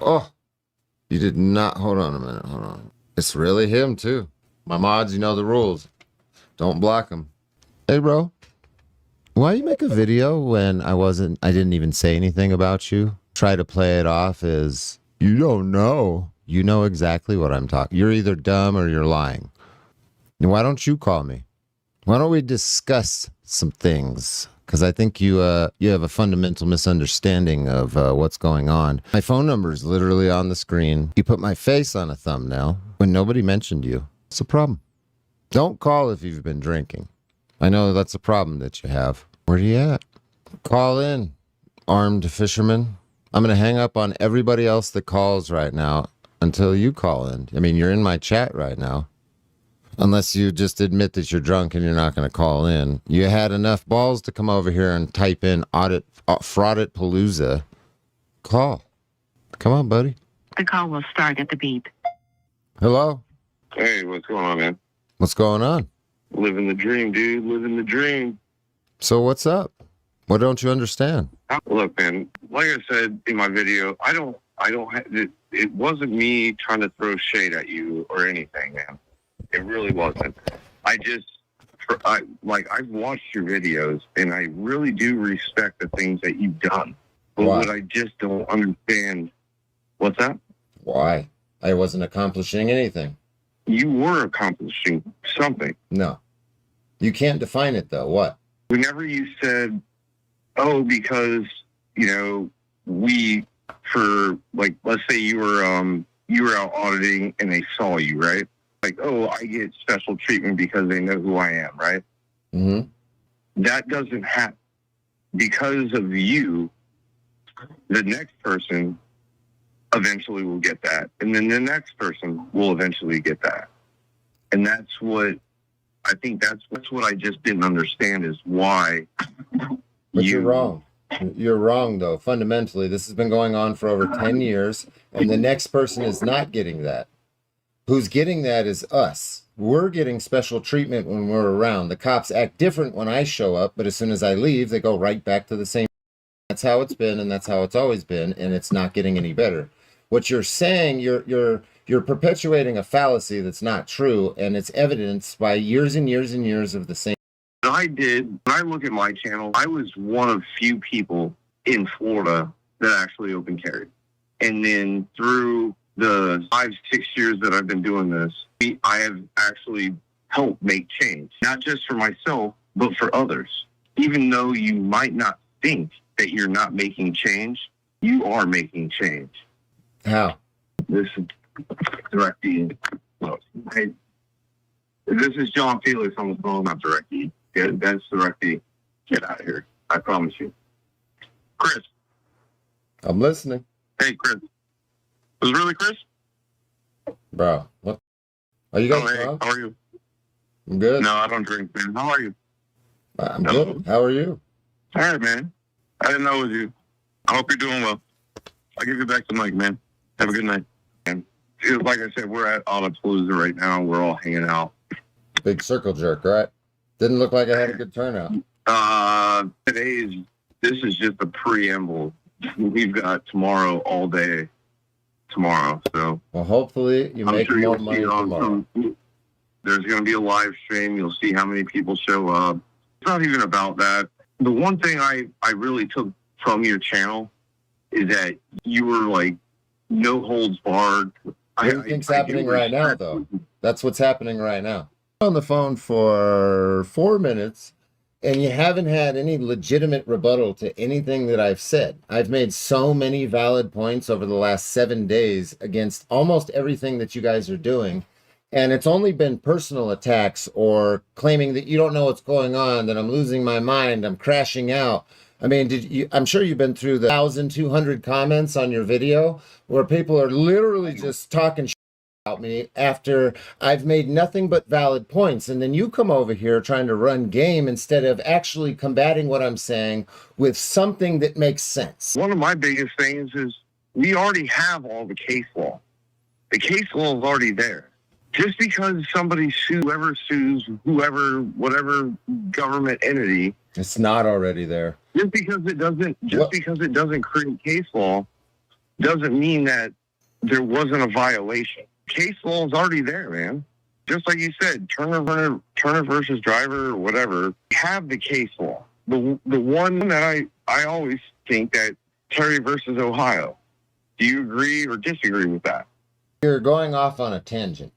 Oh, you did not. Hold on a minute. Hold on. It's really him, too. My mods, you know the rules. Don't block him. Hey, bro. Why you make a video when I didn't even say anything about you? Try to play it off as, you don't know. You know exactly what I'm talking. You're either dumb or you're lying. And why don't you call me? Why don't we discuss some things? Because I think you have a fundamental misunderstanding of what's going on. My phone number is literally on the screen. You put my face on a thumbnail when nobody mentioned you. It's a problem. Don't call if you've been drinking. I know that's a problem that you have. Where are you at? Call in, armed fisherman. I'm going to hang up on everybody else that calls right now until you call in. I mean, you're in my chat right now. Unless you just admit that you're drunk and you're not going to call in. You had enough balls to come over here and type in fraudit palooza. Call. Come on, buddy. The call will start at the beep. Hello? Hey, what's going on, man? What's going on? Living the dream, dude. Living the dream. So what's up? What don't you understand? Look, man, like I said in my video, it wasn't me trying to throw shade at you or anything, man. It really wasn't. I've watched your videos, and I really do respect the things that you've done. But Why? what I just don't understand, what's that? Why? I wasn't accomplishing anything. You were accomplishing something. No. You can't define it, though. What? Whenever you said, oh, because, let's say you were out auditing and they saw you, right? Like, oh, I get special treatment because they know who I am, right? Mm-hmm. That doesn't happen. Because of you, the next person eventually will get that. And then the next person will eventually get that. And that's what I just didn't understand is why. But you're wrong. You're wrong, though. Fundamentally, this has been going on for over 10 years, and the next person is not getting that. Who's getting that is us. We're getting special treatment when we're around. The cops act different when I show up, but as soon as I leave, they go right back to the same. That's how it's been, and that's how it's always been, and it's not getting any better. What you're saying, you're perpetuating a fallacy that's not true, and it's evidenced by years and years and years of the same. When I look at my channel, I was one of few people in Florida that actually open carried. And then through the 5-6 years that I've been doing this, I have actually helped make change, not just for myself, but for others. Even though you might not think that you're not making change, you are making change. How? This is DirectD. This is John Felix on the phone, not DirectD. Yeah, that's DirectD. Get out of here. I promise you. Chris. I'm listening. Hey, Chris. Was it really Chris? Bro, what? Are you guys hey, drunk? how are you? I'm good. No, I don't drink, man. How are you? I'm good. How are you? All right, man. I didn't know it was you. I hope you're doing well. I'll give you back the mic, man. Have a good night. And like I said, we're at Audapalooza right now. We're all hanging out. Big circle jerk, right? Didn't look like I had a good turnout. This is just a preamble. We've got tomorrow all day tomorrow. So Well, hopefully you make more money tomorrow. There's going to be a live stream. You'll see how many people show up. It's not even about that. The one thing I really took from your channel is that you were like no holds barred. What do you think's happening right now, though? That's what's happening right now. On the phone for 4 minutes, and you haven't had any legitimate rebuttal to anything that I've said. I've made so many valid points over the last 7 days against almost everything that you guys are doing. And it's only been personal attacks or claiming that you don't know what's going on, that I'm losing my mind, I'm crashing out. I mean, I'm sure you've been through the 1,200 comments on your video where people are literally just talking shit about me after I've made nothing but valid points. And then you come over here trying to run game instead of actually combating what I'm saying with something that makes sense. One of my biggest things is we already have all the case law. The case law is already there. Just because somebody sues whatever government entity, it's not already there. Just because it doesn't create case law doesn't mean that there wasn't a violation. Case law is already there, man. Just like you said, Turner versus Driver or whatever, have the case law. The one that I always think that Terry versus Ohio. Do you agree or disagree with that? You're going off on a tangent.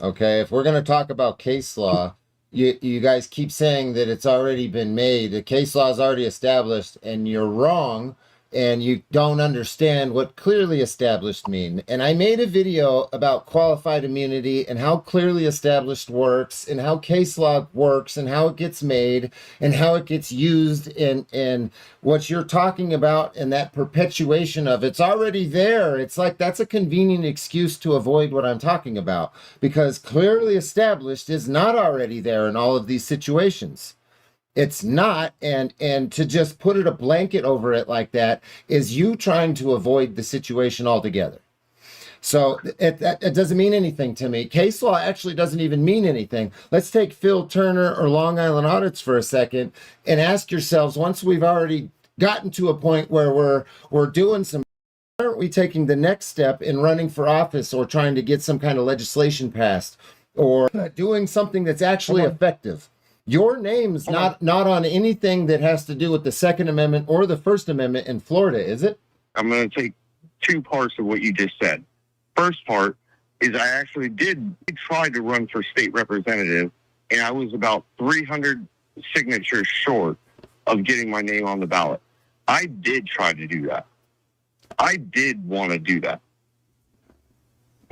Okay, if we're going to talk about case law, you guys keep saying that it's already been made, the case law is already established, and you're wrong, and you don't understand what clearly established mean. And I made a video about qualified immunity and how clearly established works and how case law works and how it gets made and how it gets used in what you're talking about, and that perpetuation of it's already there. It's like that's a convenient excuse to avoid what I'm talking about, because clearly established is not already there in all of these situations. It's not, and to just put a blanket over it like that is you trying to avoid the situation altogether. So it doesn't mean anything to me. Case law actually doesn't even mean anything. Let's take Phil Turner or Long Island audits for a second and ask yourselves, once we've already gotten to a point where we're doing some, why aren't we taking the next step in running for office or trying to get some kind of legislation passed or doing something that's actually effective? Your name's not on anything that has to do with the Second Amendment or the First Amendment in Florida, is it? I'm going to take two parts of what you just said. First part is I actually did try to run for state representative, and I was about 300 signatures short of getting my name on the ballot. I did try to do that. I did want to do that.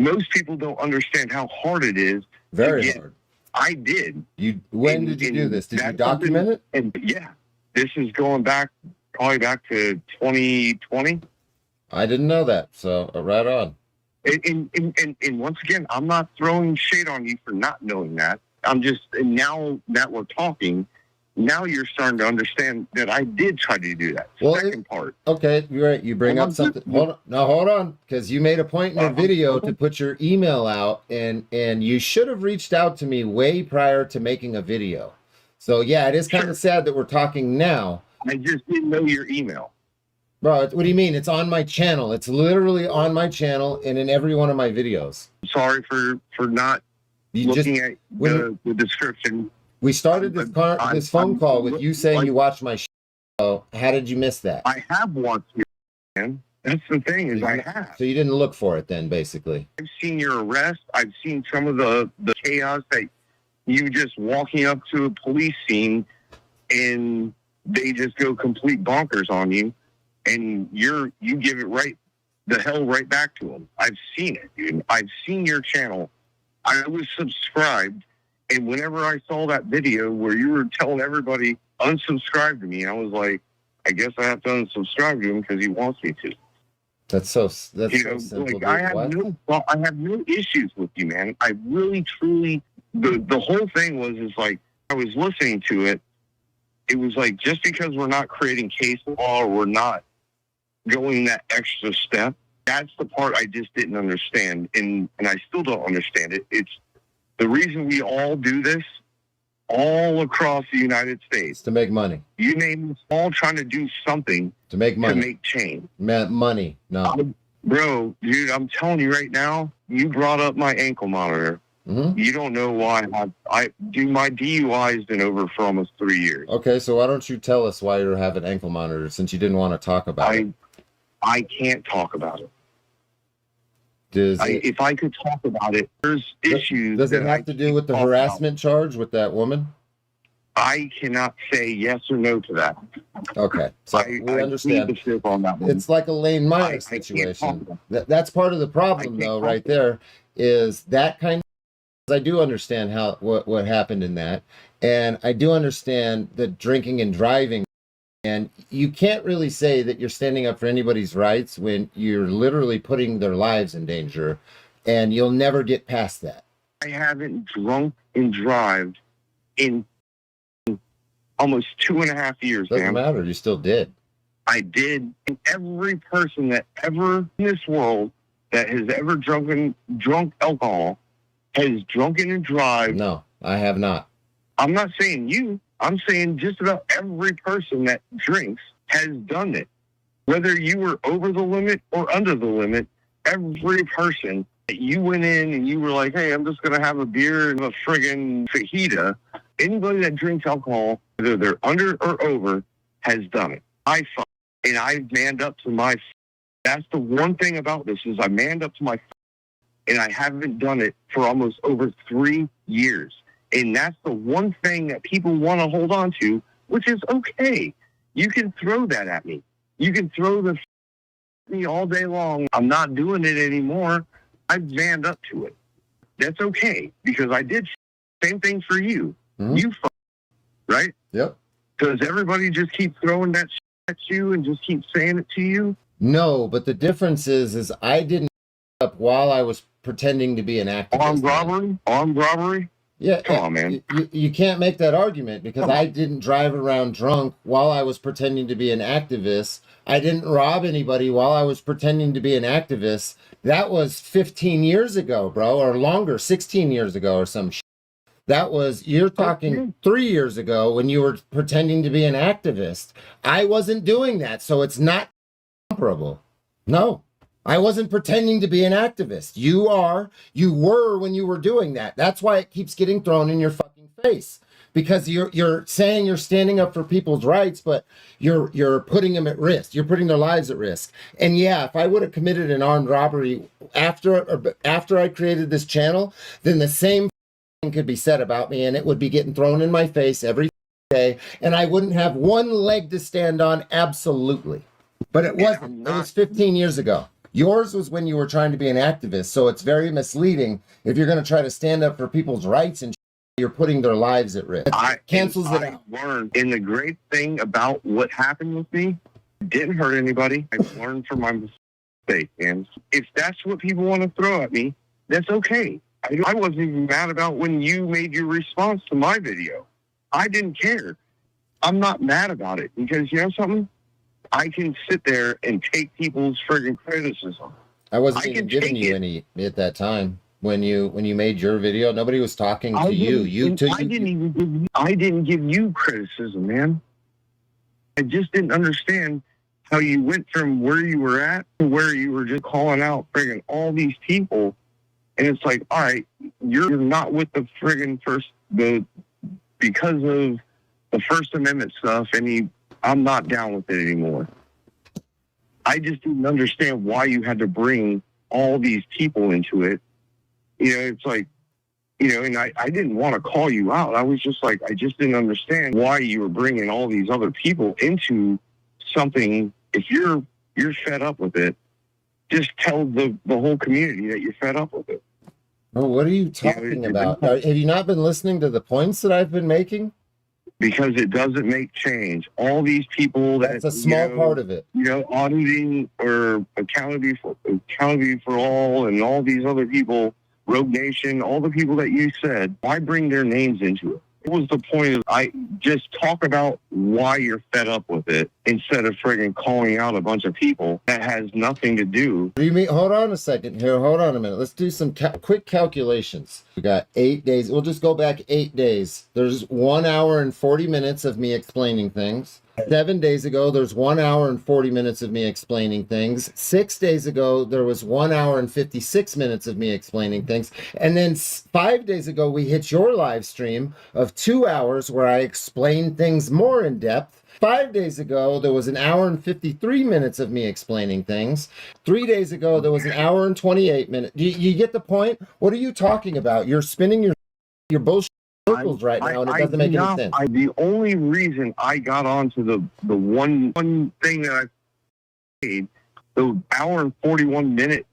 Most people don't understand how hard it is. Very hard. I did. When did you do this? Did you document it? And yeah, this is going back probably back to 2020. I didn't know that, so right on. And once again, I'm not throwing shade on you for not knowing that. I'm just, and now that we're talking, now you're starting to understand that I did try to do that. Well, Second part. Okay, you're right. You bring up something. Hold on, because you made a point in your video to put your email out, and you should have reached out to me way prior to making a video. So yeah, it is kind of sad that we're talking now. I just didn't know your email. Bro, what do you mean? It's on my channel. It's literally on my channel and in every one of my videos. Sorry for not looking at the description. We started this phone call with you saying you watched my show. How did you miss that? I have watched your man. That's the thing is I have. So you didn't look for it then, basically. I've seen your arrest. I've seen some of the chaos that you just walking up to a police scene and they just go complete bonkers on you. And you give it the hell right back to them. I've seen it, dude. I've seen your channel. I was subscribed, and whenever I saw that video where you were telling everybody unsubscribe to me, I was like, I guess I have to unsubscribe to him because he wants me to. That's so simple. Like, I have no issues with you, man. I really, truly, the whole thing is like I was listening to it. It was like just because we're not creating case law or we're not going that extra step, that's the part I just didn't understand, and I still don't understand it. It's the reason we all do this all across the United States. It's to make money. You name us, all trying to do something to make money, to make change. Money, no. Bro, dude, I'm telling you right now, you brought up my ankle monitor. Mm-hmm. You don't know why I do. My DUI has been over for almost 3 years. Okay, so why don't you tell us why you have an ankle monitor since you didn't want to talk about it? I can't talk about it. If I could talk about it, there's issues. Does it have to do with the harassment charge with that woman? I cannot say yes or no to that. Okay, so we understand. On that one. It's like a Lane Meyer situation. That's part of the problem, though, right there, is that kind of. I do understand what happened in that, and I do understand the drinking and driving. And you can't really say that you're standing up for anybody's rights when you're literally putting their lives in danger, and you'll never get past that. I haven't drunk and driven in almost 2.5 years. Doesn't matter. You still did. I did. And every person that ever in this world that has ever drunk alcohol has drunken and driven. No, I have not. I'm not saying you. I'm saying just about every person that drinks has done it. Whether you were over the limit or under the limit, every person that you went in and you were like, hey, I'm just going to have a beer and a friggin' fajita, anybody that drinks alcohol, whether they're under or over, has done it. And I manned up to my. That's the one thing about this is I manned up to my, and I haven't done it for almost over 3 years. And that's the one thing that people want to hold on to, which is okay. You can throw that at me. You can throw the me all day long. I'm not doing it anymore. I've manned up to it. That's okay because I did same thing for you. Mm-hmm. You right? Yep. Does everybody just keep throwing that at you and just keep saying it to you? No, but the difference is I didn't up while I was pretending to be an activist. Armed robbery? Yeah. Come on, man. You can't make that argument because I didn't drive around drunk while I was pretending to be an activist. I didn't rob anybody while I was pretending to be an activist. That was 15 years ago, bro, or longer, 16 years ago or some shit. That was, you're talking 3 years ago when you were pretending to be an activist. I wasn't doing that, so it's not comparable. No, I wasn't pretending to be an activist. You were when you were doing that. That's why it keeps getting thrown in your fucking face. Because you're saying you're standing up for people's rights, but you're putting them at risk. You're putting their lives at risk. And yeah, if I would have committed an armed robbery after I created this channel, then the same could be said about me and it would be getting thrown in my face every day and I wouldn't have one leg to stand on. Absolutely. But it wasn't. It was 15 years ago. Yours was when you were trying to be an activist. So it's very misleading if you're going to try to stand up for people's rights and you're putting their lives at risk. It cancels it out. Learned, and the great thing about what happened with me, didn't hurt anybody. I learned from my mistake. And if that's what people want to throw at me, that's okay. I wasn't even mad about when you made your response to my video. I didn't care. I'm not mad about it because you know something? I can sit there and take people's friggin' criticism. I wasn't even giving you any at that time. When you made your video, nobody was talking to you. I didn't give you criticism, man. I just didn't understand how you went from where you were at to where you were just calling out friggin' all these people. And it's like, all right, you're not with the friggin' because of the First Amendment stuff, and I'm not down with it anymore. I just didn't understand why you had to bring all these people into it. You know, it's like, you know, and I didn't want to call you out. I was just like, I just didn't understand why you were bringing all these other people into something. If you're fed up with it, just tell the whole community that you're fed up with it. Oh, what are you talking about? Have you not been listening to the points that I've been making? Because it doesn't make change. All these people that's a small part of it. You know, auditing or accountability for all, and all these other people, Rogue Nation, all the people that you said, why bring their names into it? It was the point of I just talk about why you're fed up with it instead of friggin' calling out a bunch of people that has nothing to do. What do you mean? Hold on a second here. Hold on a minute. Let's do some quick calculations. We got 8 days. We'll just go back 8 days. There's 1 hour and 40 minutes of me explaining things. 7 days ago, there's 1 hour and 40 minutes of me explaining things. 6 days ago, there was 1 hour and 56 minutes of me explaining things. And then 5 days ago, we hit your live stream of 2 hours where I explained things more in depth. 5 days ago, there was 1 hour and 53 minutes of me explaining things. 3 days ago, there was 1 hour and 28 minutes. You get the point? What are you talking about? You're spinning your bullshit circles right now, and it doesn't make any sense. The only reason I got onto the one thing that I made, the hour and 41 minute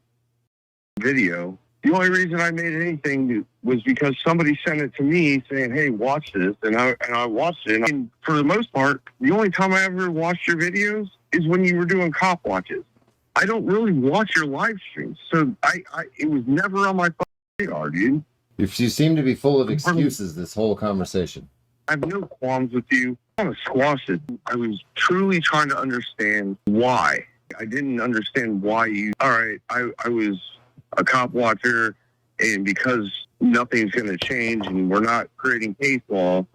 video, the only reason I made anything was because somebody sent it to me saying, hey, watch this. And I watched it. And for the most part, the only time I ever watched your videos is when you were doing cop watches. I don't really watch your live streams. So it was never on my radar, dude. You seem to be full of excuses this whole conversation. I have no qualms with you. I want to squash it. I was truly trying to understand why. I didn't understand why you... All right, I was a cop watcher, and because nothing's going to change and we're not creating case law,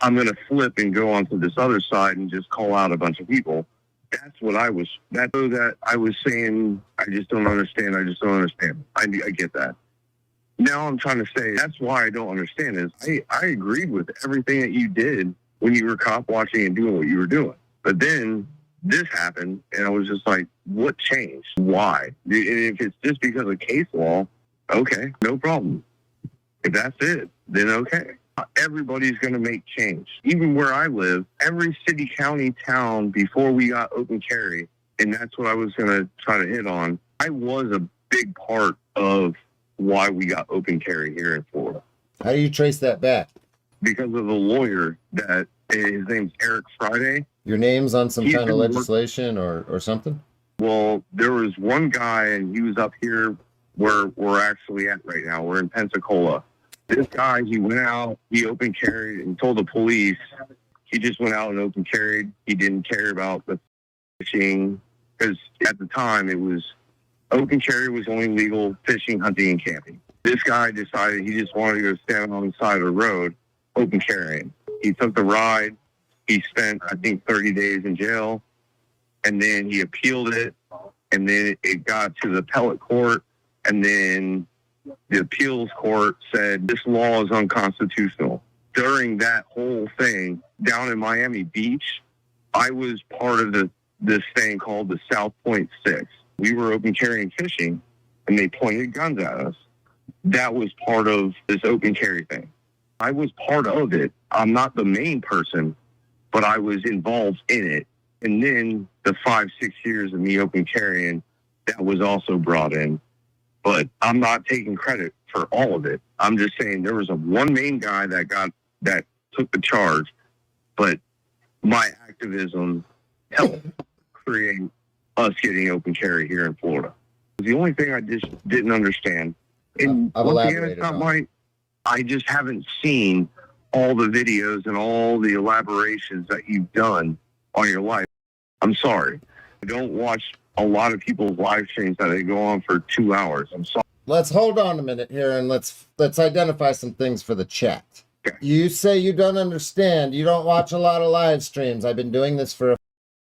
I'm going to flip and go onto this other side and just call out a bunch of people. That's what I was. That's that I was saying. I just don't understand. I just don't understand. I get that. Now I'm trying to say that's why I don't understand is I agreed with everything that you did when you were cop watching and doing what you were doing. But then this happened, and I was just like, what changed? Why? And if it's just because of case law, okay, no problem. If that's it, then okay. Everybody's going to make change. Even where I live, every city, county, town, before we got open carry, and that's what I was going to try to hit on, I was a big part of why we got open carry here in Florida. How do you trace that back? Because of the lawyer that, his name's Eric Friday. Your name's on some kind of legislation or something? Well, there was one guy, and he was up here where we're actually at right now. We're in Pensacola. This guy, he went out, he open carried and told the police he just went out and open carried. He didn't care about the fishing because at the time it was open carry was only legal fishing, hunting, and camping. This guy decided he just wanted to go stand on the side of the road, open carrying. He took the ride. He spent, I think, 30 days in jail, and then he appealed it, and then it got to the appellate court, and then the appeals court said this law is unconstitutional. During that whole thing down in Miami Beach, I was part of this thing called the South Point Six. We were open carrying fishing, and they pointed guns at us. That was part of this open carry thing. I was part of it. I'm not the main person, but I was involved in it. And then the 5-6 years of me open carrying, that was also brought in. But I'm not taking credit for all of it. I'm just saying there was one main guy that took the charge, but my activism helped create us getting open carry here in Florida. The only thing I just didn't understand, and once again, it's not I just haven't seen all the videos and all the elaborations that you've done on your life. I'm sorry. I don't watch a lot of people's live streams that they go on for 2 hours. I'm sorry. Let's hold on a minute here and let's identify some things for the chat. Okay. You say you don't understand. You don't watch a lot of live streams. I've been doing this for a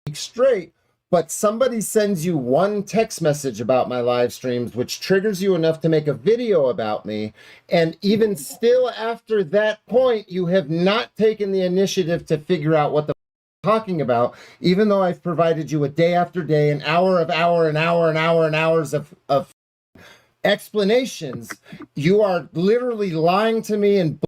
week straight, but somebody sends you one text message about my live streams, which triggers you enough to make a video about me. And even still after that point, you have not taken the initiative to figure out what the talking about, even though I've provided you a day after day, an hour of hours of explanations. You are literally lying to me and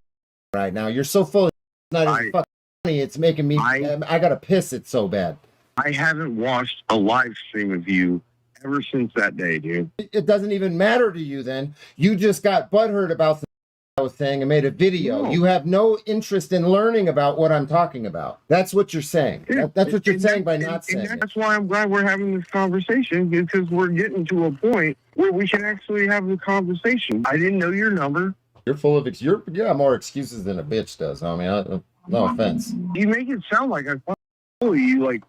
right now. You're so full of it's not even fucking funny. It's making me I gotta piss it so bad. I haven't watched a live stream of you ever since that day, dude. It doesn't even matter to you then. You just got butthurt about the thing and made a video. No. You have no interest in learning about what I'm talking about. That's what you're saying. Yeah. That's what you're saying by not saying it. That's why I'm glad we're having this conversation, because we're getting to a point where we can actually have the conversation. I didn't know your number. You're full of you got more excuses than a bitch does, homie. No offense. You make it sound like I follow you like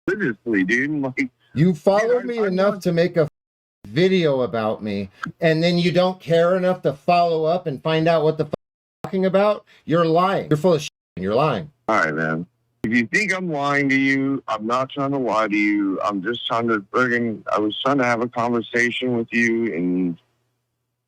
religiously, dude. Like, you follow me enough to make a video about me, and then you don't care enough to follow up and find out what the fuck I'm talking about. You're lying. You're full of shit and you're lying. All right, man. If you think I'm lying to you, I'm not trying to lie to you. I'm just trying to I was trying to have a conversation with you, and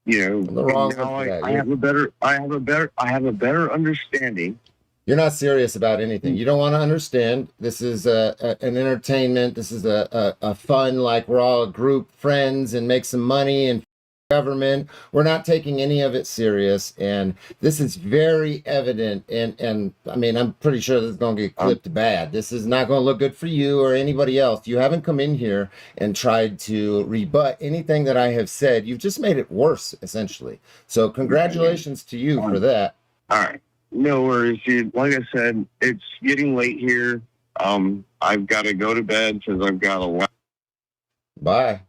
you know, I have a better understanding. You're not serious about anything. You don't want to understand. This is an entertainment. This is a fun, like we're all a group, friends, and make some money and government. We're not taking any of it serious, and this is very evident. And I mean, I'm pretty sure this is going to get clipped bad. This is not going to look good for you or anybody else. You haven't come in here and tried to rebut anything that I have said. You've just made it worse, essentially. So congratulations to you for that. All right. No worries, dude. Like I said, it's getting late here. I've got to go to bed because I've got a lot. Bye.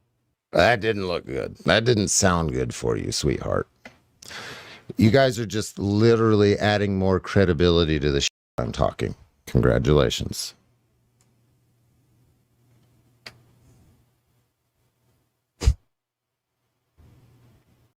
That didn't look good. That didn't sound good for you, sweetheart. You guys are just literally adding more credibility to the shit I'm talking. Congratulations.